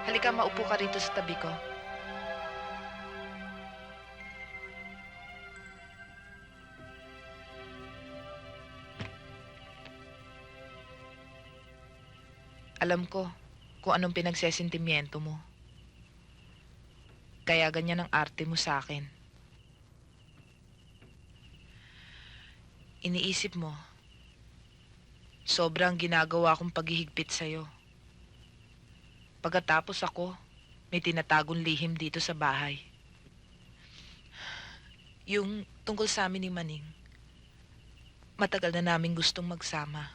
Halika, maupo ka rito sa tabi ko. Alam ko kung anong pinagsesentimiento mo. Kaya ganyan ang arte mo sa akin. Iniisip mo, sobrang ginagawa kong paghihigpit sa'yo. Pagkatapos ako, may tinatagong lihim dito sa bahay. Yung tungkol sa amin ni Maning, matagal na namin gustong magsama.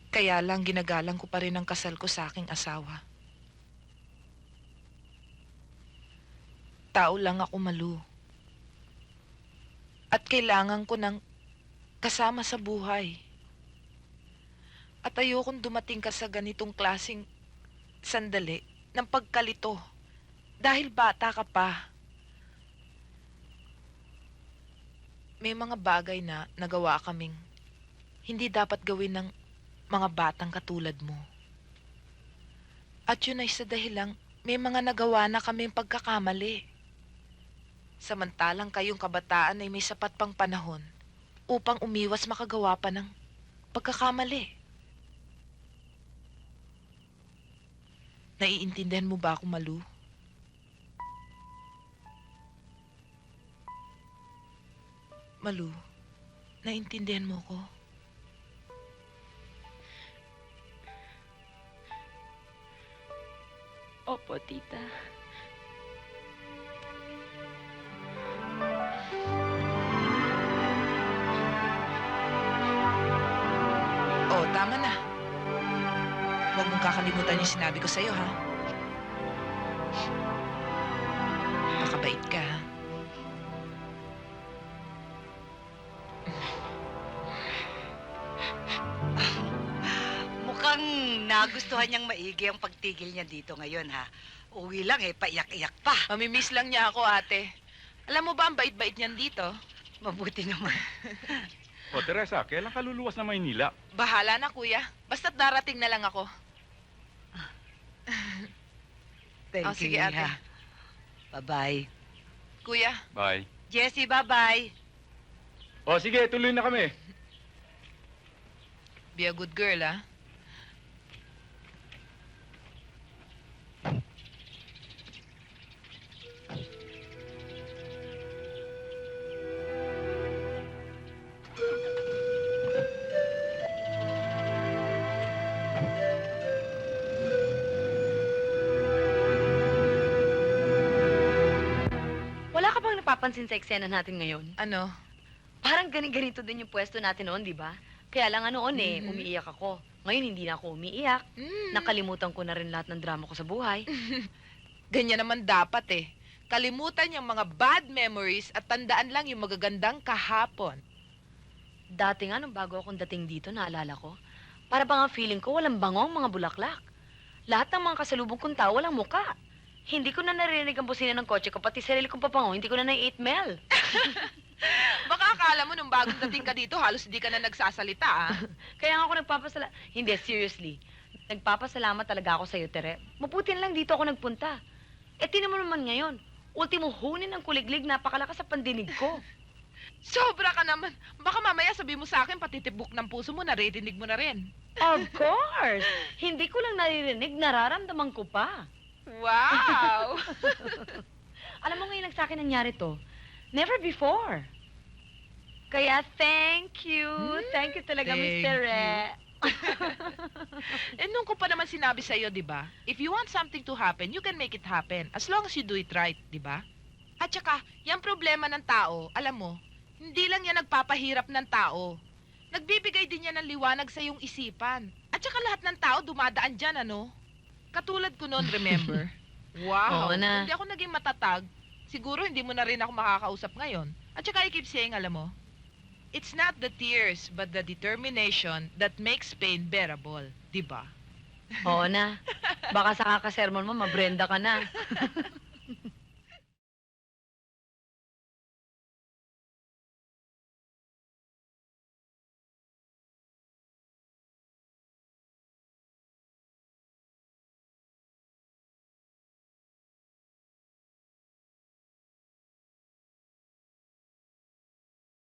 Kaya lang ginagalang ko pa rin ang kasal ko sa aking asawa. Tao lang ako, Malu. At kailangan ko ng kasama sa buhay. At ayokong dumating ka sa ganitong klaseng sandali ng pagkalito. Dahil bata ka pa. May mga bagay na nagawa kaming hindi dapat gawin ng mga batang katulad mo. At yun ay sa dahilang may mga nagawa na kaming pagkakamali. Samantalang kayong kabataan ay may sapat pang panahon upang umiwas makagawa pa ng pagkakamali. Naiintindihan mo ba ako, Malu? Malu, naiintindihan mo ko? Opo, tita. Oh, tama na. Huwag mong kakalimutan yung sinabi ko sa'yo, ha? Makabait ka, ha? Mukhang nagustuhan niyang maigi ang pagtigil niya dito ngayon, ha? Uwi lang paiyak-iyak pa. Mamimiss lang niya ako, ate. Alam mo ba ang bait-bait niyan dito? Mabuti naman. O, Teresa, kailan ka luluwas na Maynila? Bahala na, kuya. Basta't darating na lang ako. Thank Oh, you, sige, ate. Iha. Bye-bye. Kuya, Bye. Jessie, bye-bye. O, sige, tuloy na kami. be a good girl, ha? Wala ka bang napapansin sa eksena natin ngayon? Ano? Parang ganito din yung pwesto natin noon, di ba? Kaya lang noon Mhm. umiiyak ako. Ngayon hindi na ako umiiyak. Mm. Nakalimutan ko na rin lahat ng drama ko sa buhay. Ganyan naman dapat, eh. Kalimutan yung mga bad memories at tandaan lang yung magagandang kahapon. Dati nga, nung bago akong dating dito, naalala ko, para bang ang feeling ko walang bangong mga bulaklak. Lahat ng mga kasalubong kong tao walang muka. Hindi ko na naririnig ang busina ng kotse ko, pati sarili kong papango, hindi ko na nai-8mel. Baka akala mo nung bagong dating ka dito, halos di ka na nagsasalita, ah. Kaya nga ako Hindi, seriously. Nagpapasalamat talaga ako sa'yo, Tere. Mabuti na lang dito ako nagpunta. Eh, tinan mo naman ngayon. Ultimo hunin ng kuliglig, napakalakas sa pandinig ko. Sobra ka naman. Baka mamaya sabi mo sa akin, pati tibok ng puso mo, naririnig mo na rin. Of course! Hindi ko lang naririnig, nararamdaman ko pa. Wow! Alam mo ngayon lang sa akin nangyari to. Never before. Kaya thank you. Thank you talaga, thank Mr. you. Re. Eh, nung ko pa naman sinabi sa'yo, di ba? If you want something to happen, you can make it happen. As long as you do it right, di ba? At saka, yung problema ng tao, alam mo, hindi lang yan nagpapahirap ng tao. Nagbibigay din yan ng liwanag sa iyong isipan. At saka lahat ng tao dumadaan dyan, ano? Katulad ko noon, remember? Wow! Oo na. Kung di ako naging matatag, siguro hindi mo na rin ako makakausap ngayon. At saka I keep saying, alam mo, it's not the tears, but the determination that makes pain bearable. Di ba? Oo na. Baka sa kakasermon mo, mabrenda ka na.